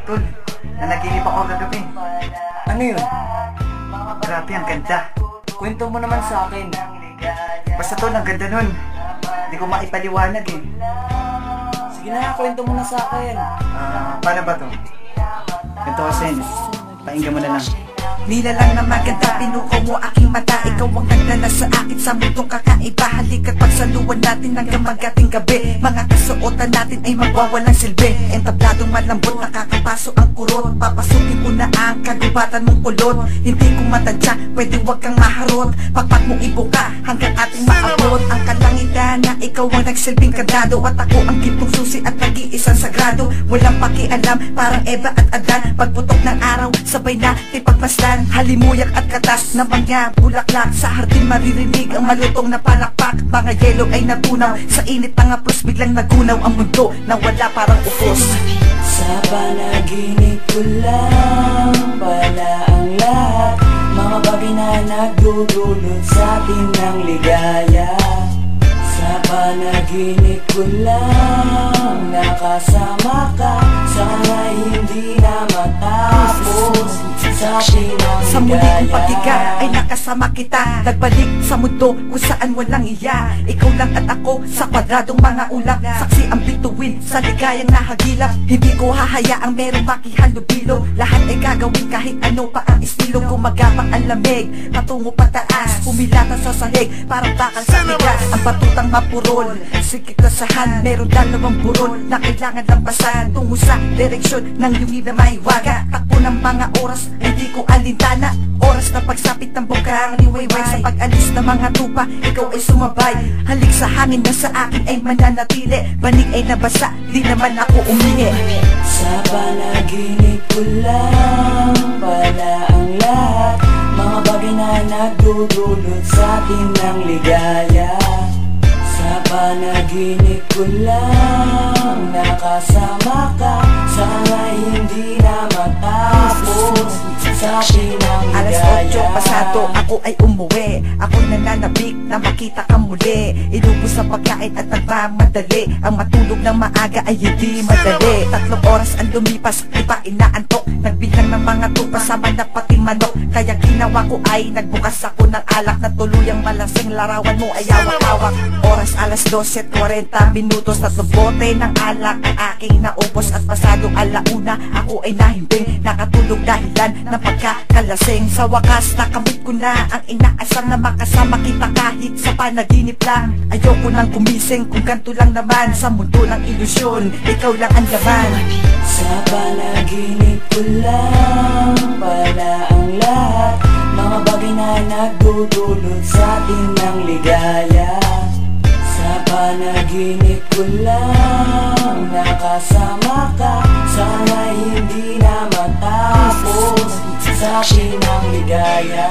Tol, nanaginip ako kagabi. Ano yun? Grabe, ang ganda. Kwento mo naman sa akin. Basta tol, ang ganda nun. Hindi ko maipaliwanag eh. Sige na, kwento mo na sa akin. Paano ba to? Ganito kasi, pakinggan mo na lang. Nilalang na maganda, pinuko mo aking mata. Ikaw ang nagdala sa akin sa mundong kakaiba. Halika't pagsaluan natin hanggang magating gabi. Mga kasuotan natin ay magwawalang silbi. Entabladong malambot, nakakapaso ang kurot. Papasukin ko na ang kagubatan mong kulot. Hindi ko matadya, pwede wag kang maharot. Pagpat mo ibuka hanggang ating maabot. Ang kalangitan na ikaw ang nagsilbing kandado. At ako ang gintong susi at nag-iisang sagrado. Walang pakialam, parang Eva at Adan. Pagputok ng araw, sabay natin pagmasdan. Halimuyak at katas na mga bulaklak. Sa hardin maririnig ang malutong na palakpak. Mga yelo ay natunaw sa init ng apros. Biglang nagunaw ang mundo na wala parang upos. Sa panaginip ko lang pala ang lahat. Mga bagay na nagdudulot sa atin ng ligaya. Sa panaginip ko lang nakasama ka. Sana hindi na matapos sa muling paghiga ay nakasama kita. Nagbalik sa mundo kung saan walang iya. Ikaw lang at ako sa kwadradong mga ulap. Saksi ang bituin sa ligayang nahagilap. Hindi ko hahayaang merong makihalubilo. Lahat ay gagawin kahit ano pa ang estilo. Gumagapang ang lamig, patungo pataas. Pumilata sa sahig, parang bakal sa bigas. Ang batutang mapurol, sige kasahan. Meron dalawang burol na kailangan lampasan. Tungo sa direksyon ng yungin na maiwaga. Takbo ng mga oras, hindi ko alintana. Oras na pagsapit ng bukang liwayway. Sa pag-alis ng mga tupa, ikaw ay sumabay. Halik sa hangin na sa akin ay mananatili. Banig ay nabasa, di naman ako umingi. Sa panaginip ko lang pala ang lahat. Mga bagay na nagdudulot sa atin ng ligaya. Sa panaginip ko lang nakasama ka. Sana hindi na matapos sa atin ang ligaya. Alas 8 pasado, ako ay umuwi. Ako'y nananabik na makita ka muli. Inubos sa pagkain at nagmamadali. Ang matulog ng maaga ay hindi madali. 3 oras ang lumipas, di pa inaantok. Nagbilang ng mga tupa sama na pati manok. Kaya ginawa ko ay nagbukas ako ng alak. Na tuluyang malasing larawan mo ay hawak-hawak. Oras alas 12:40 minutos. 3 bote ng alak ang aking naubos. At pasadong alauna, ako ay nahimbing. Nakatulog dahilan ng pagkakalasing. Sa wakas nakamit ko na ang inaasam na makasama kita kahit sa panaginip lang. Ayoko nang gumising kung ganito lang naman. Sa mundo ng ilusyon, ikaw lang ang laman. Sa panaginip ko lang pala ang lahat. Mga bagay na nagdudulot sa atin ng ligaya. Sa panaginip ko lang nakasama ka. Sana hindi na matapos sa atin ang ligaya.